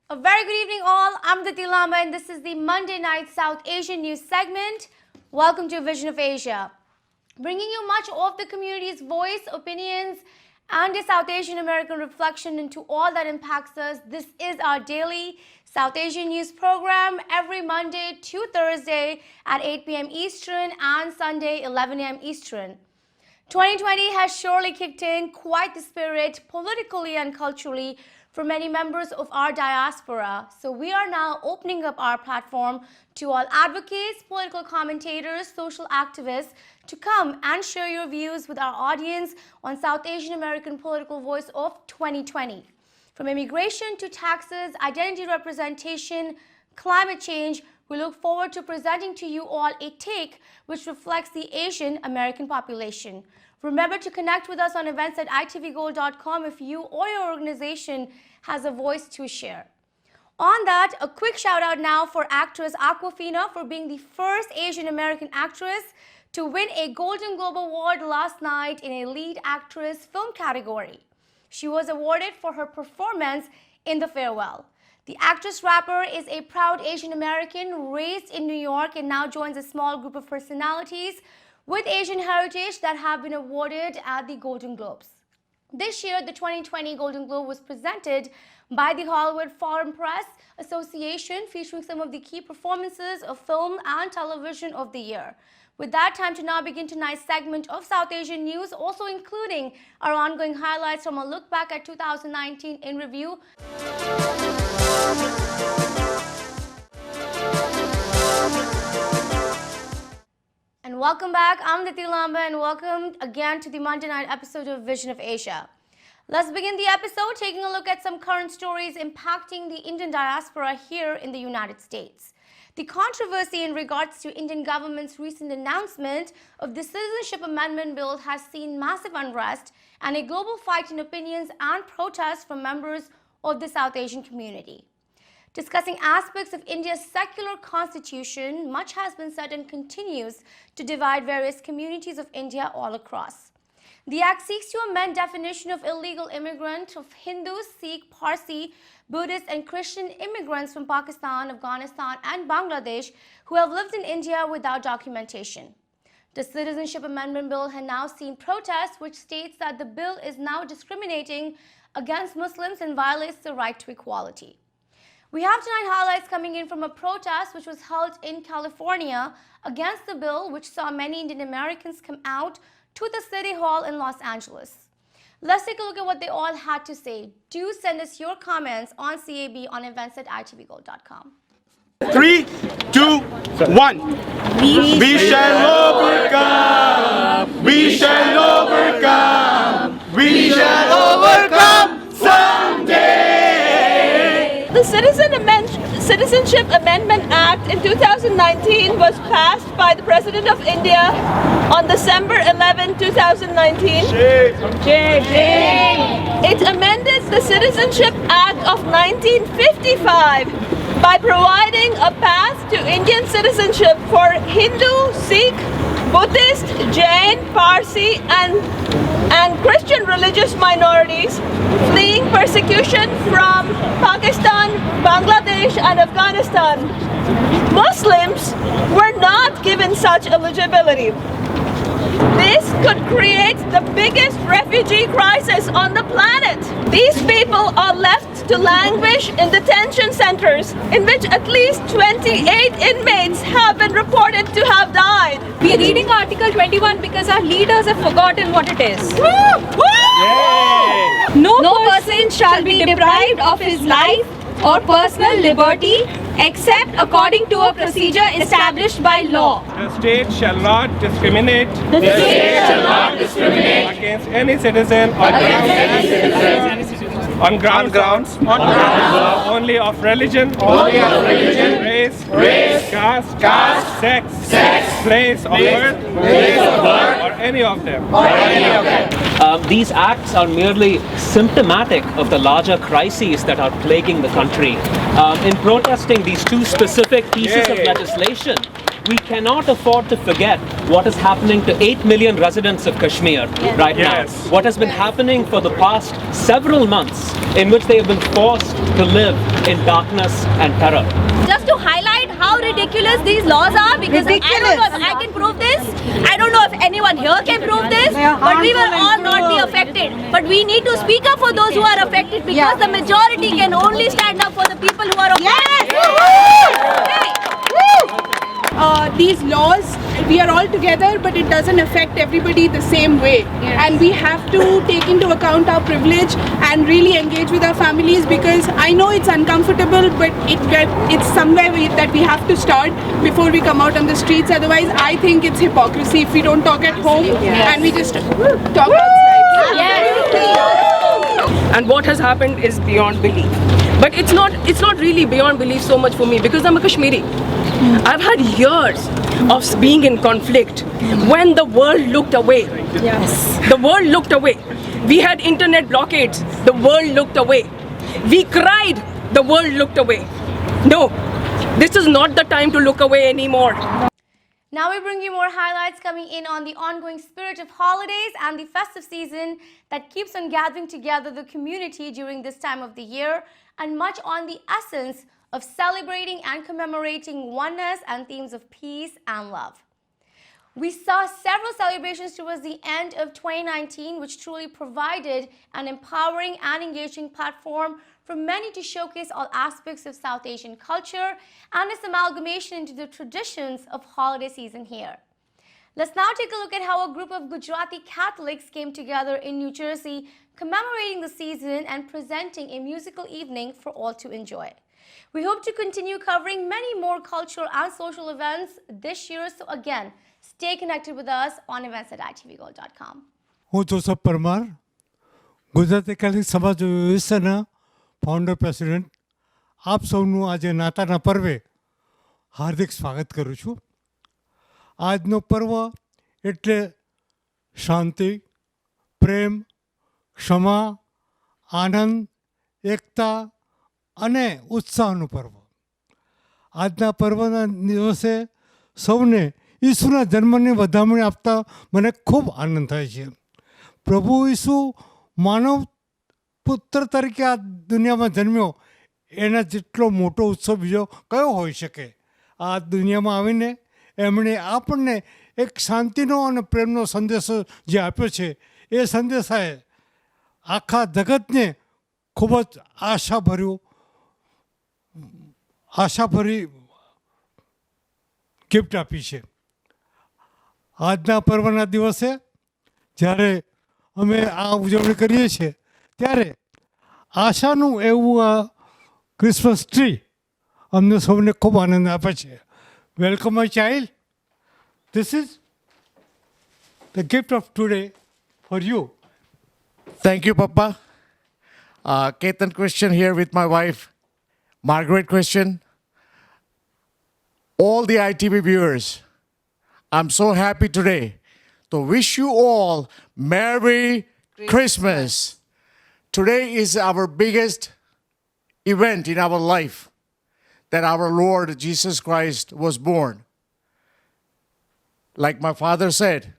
A very good evening all, I'm Diti Lamba and this is the Monday Night South Asian News segment. Welcome to Vision of Asia. Bringing you much of the community's voice, opinions and a South Asian American reflection into all that impacts us. This is our daily South Asian News program every Monday to Thursday at 8 p.m. Eastern and Sunday 11 a.m. Eastern. 2020 has surely kicked in quite the spirit politically and culturally for many members of our diaspora. So we are now opening up our platform to all advocates, political commentators, social activists to come and share your views with our audience on South Asian American political voice of 2020. From immigration to taxes, identity representation, climate change, we look forward to presenting to you all a take which reflects the Asian American population. Remember to connect with us on events at itvgold.com if you or your organization has a voice to share. On that, a quick shout out now for actress Awkwafina for being the first Asian American actress to win a Golden Globe Award last night in a lead actress film category. She was awarded for her performance in The Farewell. The actress rapper is a proud Asian American raised in New York and now joins a small group of personalities with Asian heritage that have been awarded at the Golden Globes. This year, the 2020 Golden Globe was presented by the Hollywood Foreign Press Association, featuring some of the key performances of film and television of the year. With that, time to now begin tonight's segment of South Asian News, also including our ongoing highlights from a look back at 2019 in review. And welcome back, I'm Diti Lamba and welcome again to the Monday night episode of Vision of Asia. Let's begin the episode taking a look at some current stories impacting the Indian diaspora here in the United States. The controversy in regards to Indian government's recent announcement of the Citizenship Amendment Bill has seen massive unrest and a global fight in opinions and protests from members of the South Asian community. Discussing aspects of India's secular constitution, much has been said and continues to divide various communities of India all across. The Act seeks to amend definition of illegal immigrant of Hindus, Sikh, Parsi, Buddhist and Christian immigrants from Pakistan, Afghanistan and Bangladesh who have lived in India without documentation. The Citizenship Amendment Bill has now seen protests which states that the bill is now discriminating against Muslims and violates the right to equality. We have tonight highlights coming in from a protest which was held in California against the bill, which saw many Indian Americans come out to the City Hall in Los Angeles. Let's take a look at what they all had to say. Do send us your comments on CAB on events at itvgold.com. 3, 2, 1. We shall overcome. We shall overcome. We shall overcome someday. The Citizenship Amendment Act in 2019 was passed by the President of India on December 11, 2019. It amended the Citizenship Act of 1955 by providing a path to Indian citizenship for Hindu, Sikh, Buddhist, Jain, Parsi and Christian religious minorities fleeing persecution from Pakistan, Bangladesh and Afghanistan. Muslims were not given such eligibility. This could create the biggest refugee crisis on the planet. These people are left to languish in detention centers, in which at least 28 inmates have been reported to have died. We are reading Article 21 because our leaders have forgotten what it is. No person shall be deprived of his life or personal liberty except according to a procedure established by law. The state shall not discriminate. Against any citizen on grounds only of religion, race, caste, sex, place of birth, or any of them. These acts are merely symptomatic of the larger crises that are plaguing the country. In protesting these two specific pieces of legislation, we cannot afford to forget what is happening to 8 million residents of Kashmir right now. What has been happening for the past several months in which they have been forced to live in darkness and terror. Just to highlight how ridiculous these laws are, because I don't know if I can prove this, I don't know if anyone here can prove this, but we will all not be affected. But we need to speak up for those who are affected, because the majority can only stand up for the people who are affected. These laws, we are all together, but it doesn't affect everybody the same way. And we have to take into account our privilege and really engage with our families, because I know it's uncomfortable, but it's somewhere that we have to start before we come out on the streets. Otherwise, I think it's hypocrisy if we don't talk at home and we just talk outside. And what has happened is beyond belief. But it's not really beyond belief so much for me, because I'm a Kashmiri. I've had years of being in conflict when the world looked away. The world looked away. We had internet blockades. The world looked away. We cried. The world looked away. No, this is not the time to look away anymore. Now we bring you more highlights coming in on the ongoing spirit of holidays and the festive season that keeps on gathering together the community during this time of the year, and much on the essence of celebrating and commemorating oneness and themes of peace and love. We saw several celebrations towards the end of 2019, which truly provided an empowering and engaging platform for many to showcase all aspects of South Asian culture and its amalgamation into the traditions of holiday season here. Let's now take a look at how a group of Gujarati Catholics came together in New Jersey, commemorating the season and presenting a musical evening for all to enjoy. We hope to continue covering many more cultural and social events this year, so again, stay connected with us on events@itvgold.com. હું Joseph Parmar, Gujarati Catholic સમાજ વ્યવસ્થાના founder president, આપ સૌનું આજે નાતાના પર્વે હાર્દિક સ્વાગત કરું છું. આજનો પર્વ એટલે શાંતિ, પ્રેમ, ક્ષમા, આનંદ, એકતા અને ઉત્સાહનું પર્વ. આજના પર્વના દિવસે સૌને ઈસુના જન્મની વધામણી આપતા મને ખૂબ આનંદ થાય છે. પ્રભુ ઈસુ માનવ પુત્ર તરીકે આ દુનિયામાં જન્મ્યો, એના જેટલો મોટો ઉત્સવ બીજો કયો હોઈ શકે. આ દુનિયામાં આવીને એમણે આપણને એક શાંતિનો અને પ્રેમનો સંદેશો જે આપ્યો છે, એ સંદેશાએ આખા જગતને ખૂબ જ આશાભરી ગિફ્ટ આપી છે. આજના પર્વના દિવસે જ્યારે અમે આ ઉજવણી કરીએ છીએ, ત્યારે આશાનું એવું આ ક્રિસમસ ટ્રી અમને સૌને ખૂબ આનંદ આપે છે. Welcome my child. This is the gift of today for you. Thank you, Papa. Ketan Christian here with my wife, Margaret Christian. All the ITV viewers, I'm so happy today to wish you all Merry Christmas. Today is our biggest event in our life, that our Lord Jesus Christ was born. Like my father said,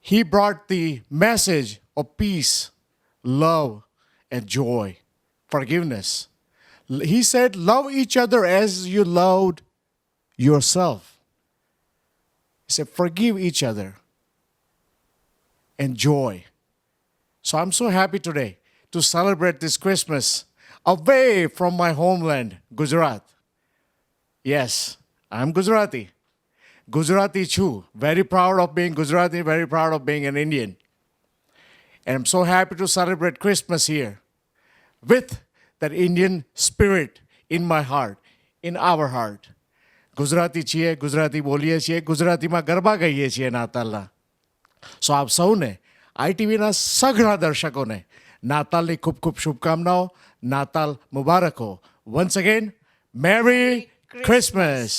he brought the message of peace, love, and joy, forgiveness. He said, love each other as you loved yourself. He said, forgive each other and joy. So I'm so happy today to to celebrate this Christmas away from my homeland, Gujarat. Yes, I'm Gujarati. Gujarati too. Very proud of being Gujarati, very proud of being an Indian. And I'm so happy to celebrate Christmas here with that Indian spirit in my heart, in our heart. Gujarati છીએ, ગુજરાતી બોલીએ છીએ, ગુજરાતીમાં ગરબા ગાઈએ છીએ નાતાલના. સો આપ સૌને આઈટીવીના સઘળા દર્શકોને નાતાલની ખૂબ ખૂબ શુભકામનાઓ. નાતાલ મુબારક હો. Once again, merry Christmas.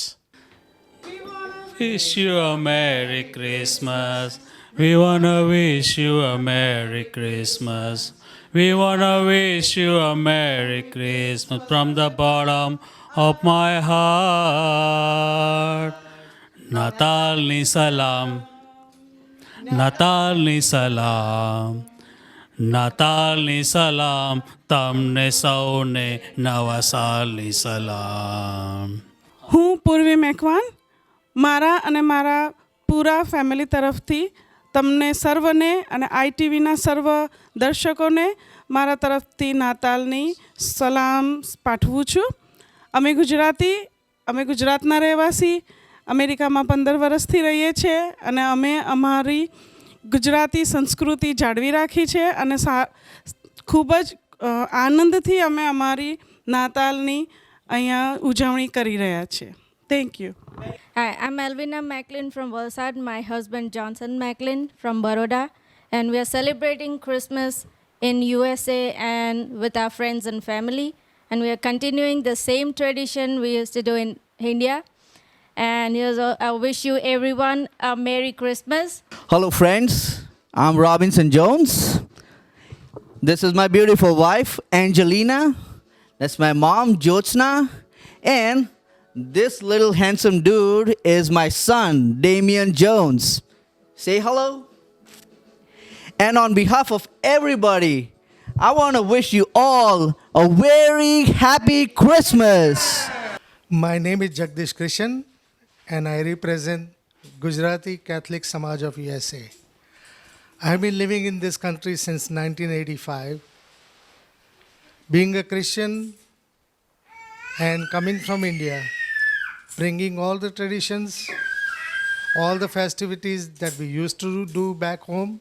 Wish you a Merry Christmas. We wanna wish you a Merry Christmas. We wanna wish you a Merry Christmas from the bottom of my heart. Natalni salam. Natalni salam. Natalni salam. Tamne saune nava salni salam. હું પૂર્વી મેકવાન મારા અને મારા પૂરા family તરફથી તમને સર્વને અને આઈટીવીના સર્વ દર્શકોને મારા તરફથી નાતાલની સલામ પાઠવું છું. અમે ગુજરાતના રહેવાસી અમેરિકામાં 15 વર્ષથી રહીએ છીએ અને અમે અમારી ગુજરાતી સંસ્કૃતિ જાળવી રાખી છે અને ખૂબ જ આનંદથી અમે અમારી નાતાલની અહીંયા ઉજવણી કરી રહ્યા છીએ. Thank you. Hi, I'm Elvina Macklin from Valsad. My husband Johnson Macklin from Baroda, and we are celebrating Christmas in USA and with our friends and family. And we are continuing the same tradition we used to do in India. And I wish you everyone a Merry Christmas. Hello friends, I'm Robinson Jones. This is my beautiful wife, Angelina. That's my mom, Jyotsna. And this little handsome dude is my son, Damian Jones. Say hello. And on behalf of everybody, I want to wish you all a very happy Christmas. My name is Jagdish Krishan and I represent Gujarati Catholic Samaj of USA. I have been living in this country since 1985. Being a Christian and coming from India, bringing all the traditions, all the festivities that we used to do back home,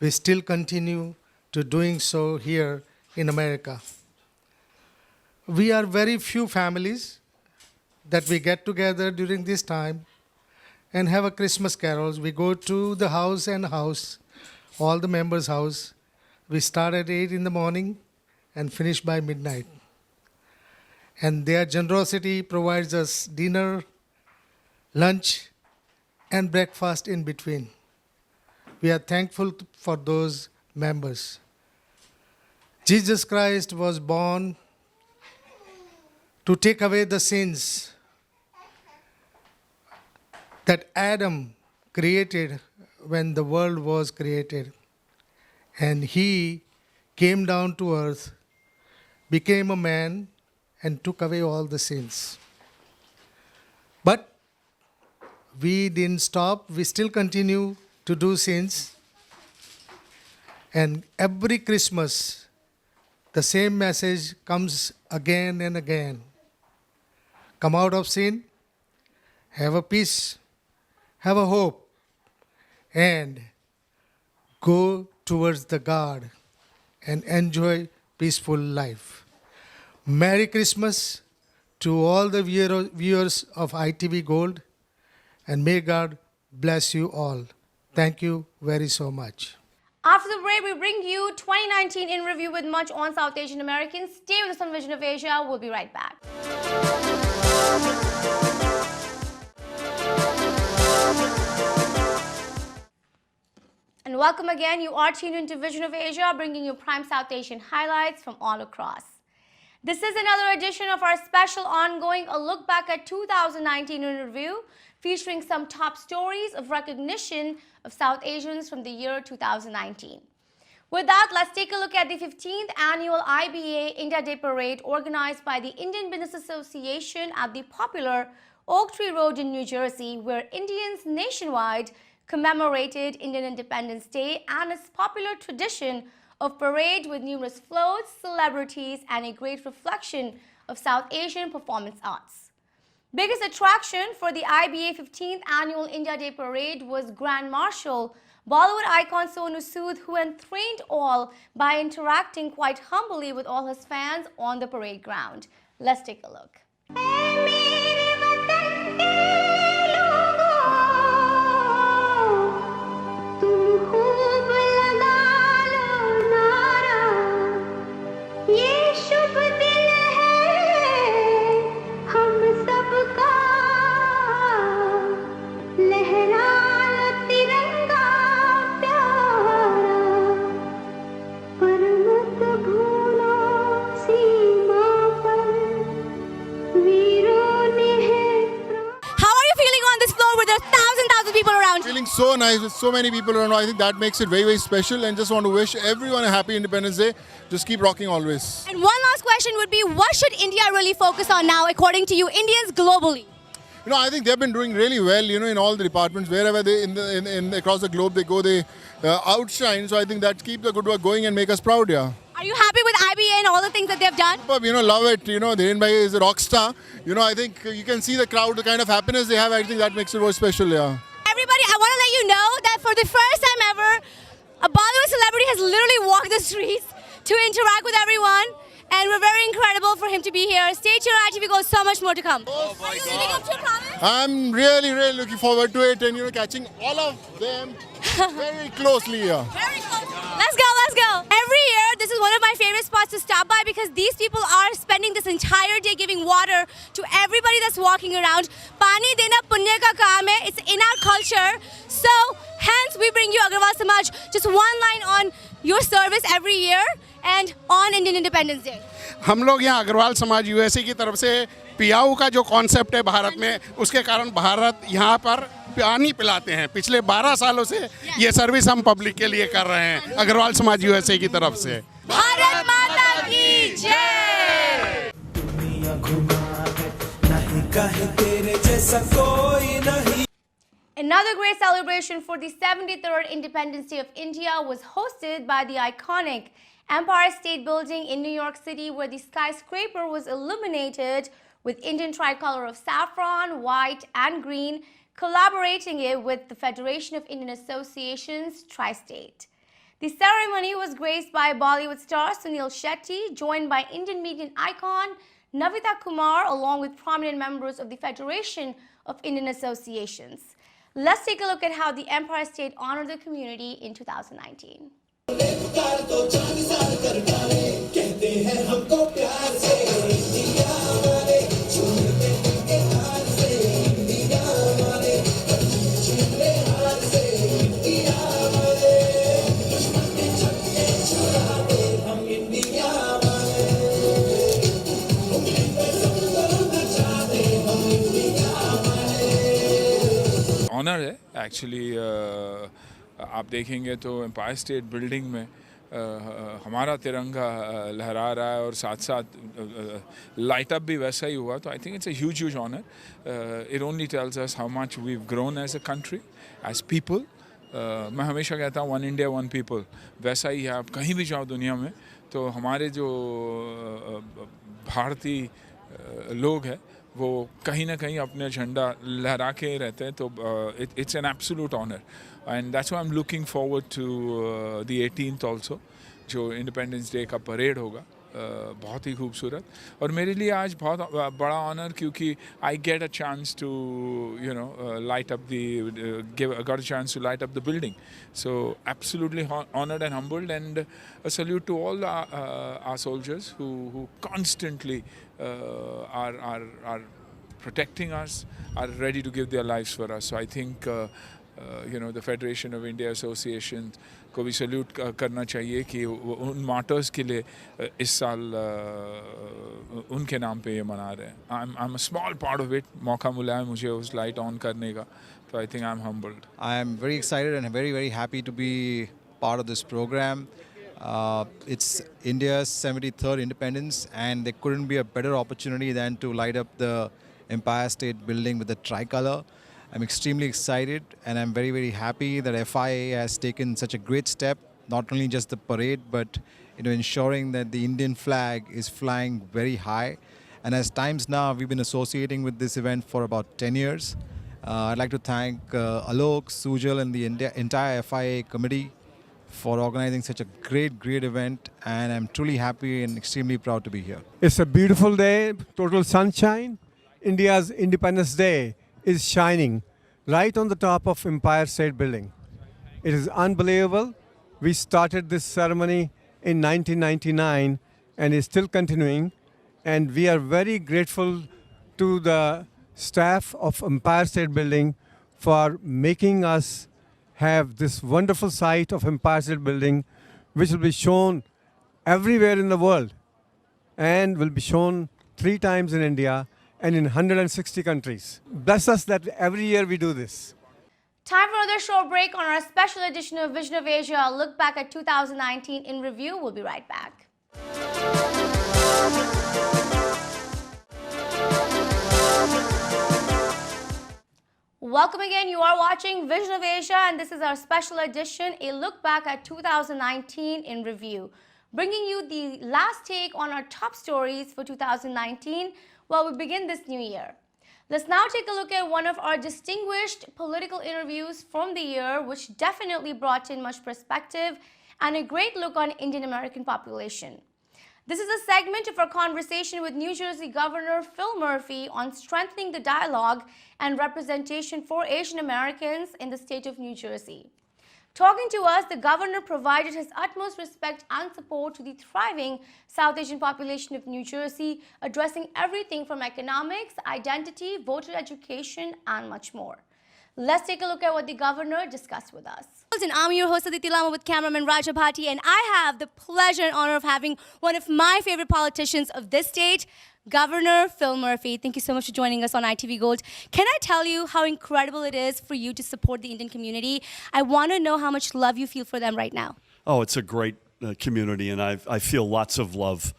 we still continue to doing so here in America. We are very few families that we get together during this time and have a Christmas carols. We go to the house and house, all the members' house. We start at 8 in the morning and finish by midnight. And their generosity provides us dinner, lunch, and breakfast in between. We are thankful for those members. Jesus Christ was born to take away the sins that Adam created when the world was created. And he came down to earth, became a man, and took away all the sins. But we didn't stop. We still continue to do sins. And every Christmas, the same message comes again and again. Come out of sin, have a peace, have a hope, and go towards the God and enjoy peaceful life. Merry Christmas to all the viewers of ITV Gold, and may God bless you all. Thank you very so much. After the break, we bring you 2019 in review with much on South Asian Americans. Stay with us on Vision of Asia. We'll be right back. And welcome again. You are tuned into Vision of Asia, bringing you prime South Asian highlights from all across. This is another edition of our special ongoing A Look Back at 2019 in Review, featuring some top stories of recognition of South Asians from the year 2019. With that, let's take a look at the 15th annual IBA India Day Parade organized by the Indian Business Association at the popular Oak Tree Road in New Jersey, where Indians nationwide commemorated Indian Independence Day and its popular tradition of parade with numerous floats, celebrities, and a great reflection of South Asian performance arts. Biggest attraction for the IBA 15th Annual India Day Parade was Grand Marshal Bollywood icon Sonu Sood, who entertained all by interacting quite humbly with all his fans on the parade ground. Let's take a look. Feeling so nice with so many people around. I think that makes it very, very special, and just want to wish everyone a happy Independence Day. Just keep rocking always. And one last question would be, what should India really focus on now, according to you, Indians globally? You know, I think they've been doing really well, you know, in all the departments. Wherever they, across the globe they go, they outshine. So I think that keeps the good work going and make us proud, yeah. Are you happy with IBA and all the things that they've done? You know, love it. You know, Dhiren Bhai is a rock star. You know, I think you can see the crowd, the kind of happiness they have. I think that makes it more special, yeah. Everybody, I want to let you know that for the first time ever, a Bollywood celebrity has literally walked the streets to interact with everyone. And we're very incredible for him to be here. Stay tuned, ITV goes so much more to come. Oh my Are you living up to your promise? I'm really, really looking forward to it, and you know, catching all of them very closely here. Very close. Let's go, let's go. Every year, this is one of my favorite spots to stop by because these people are spending this entire day giving water to everybody that's walking around. Pani dena punya ka kaam hai. It's in our culture. So, hence we bring you Agarwal Samaj. Just one line on your service every year and on Indian Independence Day. हम लोग यहाँ अग्रवाल समाज USA की तरफ से पियाऊ का जो कॉन्सेप्ट है भारत में, उसके कारण भारत यहाँ पर पानी पिलाते हैं। पिछले 12 सालों से ये सर्विस हम पब्लिक के लिए कर रहे हैं अग्रवाल समाज यूएसए की तरफ से। भारत माता की जय। दुनिया घुमा है नहीं कहे तेरे जैसा कोई नहीं। Another great celebration for the 73rd Independence Day of India was hosted by the iconic Empire State Building in New York City, where the skyscraper was illuminated with Indian tricolor of saffron, white and green, collaborating it with the Federation of Indian Associations Tri-State. The ceremony was graced by Bollywood star Sunil Shetty, joined by Indian media icon Navita Kumar, along with prominent members of the Federation of Indian Associations. Let's take a look at how the Empire State honored the community in 2019. Honour है actually आप देखेंगे तो empire state building में हमारा तिरंगा लहरा रहा है और साथ साथ लाइट अप भी वैसा ही हुआ, तो I think it's a huge honour. It only tells us how much we have grown as a country, as people. मैं हमेशा कहता हूँ वन इंडिया वन पीपल, वैसा ही है. आप कहीं भी जाओ दुनिया में तो हमारे जो भारतीय लोग हैं वो कहीं ना कहीं अपने झंडा लहरा के रहते हैं. तो it's an absolute honour and that's why I am looking forward to the 18th also, जो इंडिपेंडेंस डे का परेड होगा. बहुत ही खूबसूरत और मेरे लिए आज बहुत बड़ा ऑनर, क्योंकि I get a chance to you know light up the got a chance to light up the building. So absolutely honoured and humbled and a salute to all our soldiers who constantly are protecting us, are ready to give their lives for us. So I think you know the Federation of India Association को भी salute करना चाहिए कि उन martyrs के लिए इस साल उनके नाम पे ये मना रहे हैं. I am a small part of it. मौका मिला है मुझे उस लाइट ऑन करने का, तो I think I am humbled. I am very excited and very, very happy to be part of this program. It's India's 73rd independence, and there couldn't be a better opportunity than to light up the Empire State Building with the tricolor. I'm extremely excited, and I'm very, very happy that FIA has taken such a great step not only just the parade, but ensuring that the Indian flag is flying very high. And as times now, we've been associating with this event for about 10 years. I'd like to thank Alok, Sujal, and the entire FIA committee for organizing such a great event. And I'm truly happy and extremely proud to be here. It's a beautiful day, total sunshine. India's Independence Day is shining right on the top of Empire State Building. It is unbelievable. We started this ceremony in 1999 and is still continuing. And we are very grateful to the staff of Empire State Building for making us have this wonderful site of Empire State Building, which will be shown everywhere in the world and will be shown 3 times in India and in 160 countries. Bless us that every year we do this. Time for another short break on our special edition of Vision of Asia, a look back at 2019 in review. We'll be right back. Welcome again. You are watching Vision of Asia, and this is our special edition, a look back at 2019 in review, bringing you the last take on our top stories for 2019 while we begin this new year. Let's now take a look at one of our distinguished political interviews from the year, which definitely brought in much perspective and a great look on Indian American population. This is a segment of our conversation with New Jersey Governor Phil Murphy on strengthening the dialogue and representation for Asian Americans in the state of New Jersey. Talking to us, the governor provided his utmost respect and support to the thriving South Asian population of New Jersey, addressing everything from economics, identity, voter education, and much more. Let's take a look at what the governor discussed with us. And I'm your host, Aditi Lama, with cameraman Raja Bhatti, and I have the pleasure and honor of having one of my favorite politicians of this state, Governor Phil Murphy. Thank you so much for joining us on ITV Gold. Can I tell you how incredible it is for you to support the Indian community? I want to know how much love you feel for them right now. Oh, it's a great community, and I feel lots of love.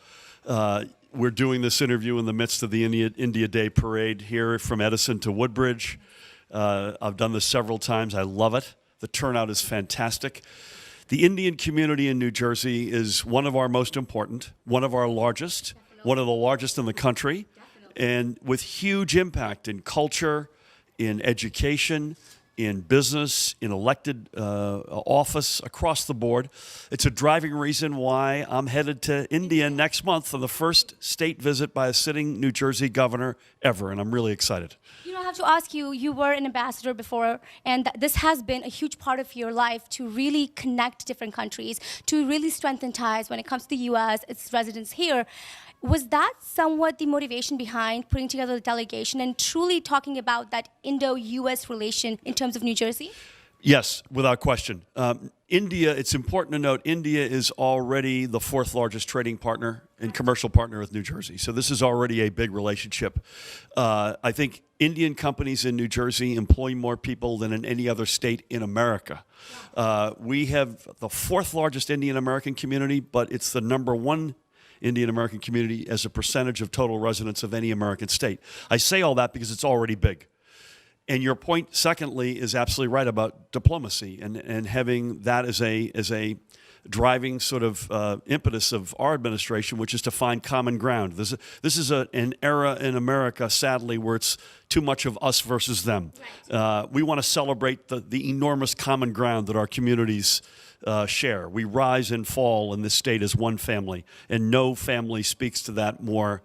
We're doing this interview in the midst of the India Day Parade here from Edison to Woodbridge. I've done this several times. I love it. The turnout is fantastic. The Indian community in New Jersey is one of our most important, one of our largest, one of the largest in the country, and with huge impact in culture, in education, in business, in elected office, across the board. It's a driving reason why I'm headed to India next month on the first state visit by a sitting New Jersey governor ever, and I'm really excited. You know, I have to ask you, you were an ambassador before, and this has been a huge part of your life to really connect different countries, to really strengthen ties when it comes to the U.S., its residents here. Was that somewhat the motivation behind putting together the delegation and truly talking about that Indo-U.S. relation in terms of New Jersey? Yes, without question. India, it's important to note, India is already the 4th largest trading partner and commercial partner with New Jersey. So this is already a big relationship. I think Indian companies in New Jersey employ more people than in any other state in America. We have the 4th largest Indian American community, but it's the #1 Indian American community as a percentage of total residents of any American state. I say all that because it's already big. And your point, secondly, is absolutely right about diplomacy and having that as a driving sort of impetus of our administration, which is to find common ground. This is an era in America, sadly, where it's too much of us versus them. Right. We want to celebrate the enormous common ground that our communities share. We rise and fall in this state as one family, and no family speaks to that more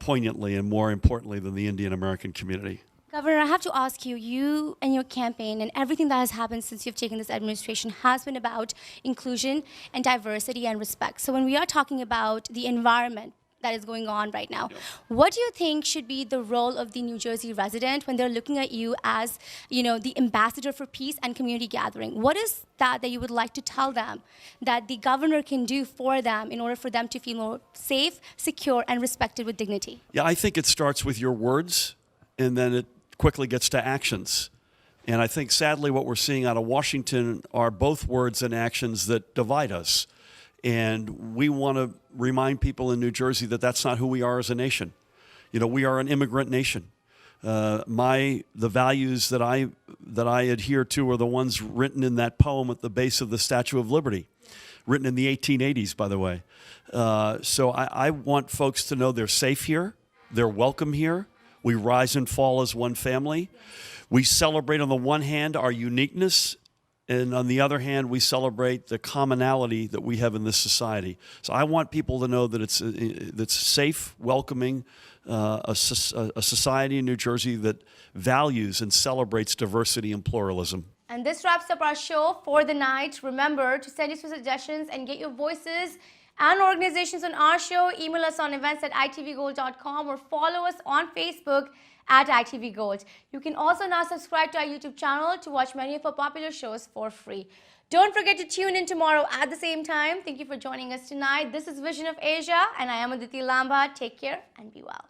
poignantly and more importantly than the Indian American community. Governor, I have to ask you, you and your campaign and everything that has happened since you've taken this administration has been about inclusion and diversity and respect. So when we are talking about the environment that is going on right now, what do you think should be the role of the New Jersey resident when they're looking at you as, you know, the ambassador for peace and community gathering? What is that you would like to tell them that the governor can do for them in order for them to feel more safe, secure, and respected with dignity? Yeah, I think it starts with your words, and then it quickly gets to actions. And I think, sadly, what we're seeing out of Washington are both words and actions that divide us. And we want to remind people in New Jersey that that's not who we are as a nation. You know, we are an immigrant nation. The values that I adhere to are the ones written in that poem at the base of the Statue of Liberty, written in the 1880s, by the way. So I want folks to know they're safe here, they're welcome here. We rise and fall as one family. We celebrate on the one hand our uniqueness, and on the other hand, we celebrate the commonality that we have in this society. So I want people to know that it's safe, welcoming, a society in New Jersey that values and celebrates diversity and pluralism. And this wraps up our show for the night. Remember to send us your suggestions and get your voices and organizations on our show. Email us on events@itvgold.com or follow us on Facebook @itvgold. You can also now subscribe to our YouTube channel to watch many of our popular shows for free. Don't forget to tune in tomorrow at the same time. Thank you for joining us tonight. This is Vision of Asia, and I am Aditi Lamba. Take care and be well.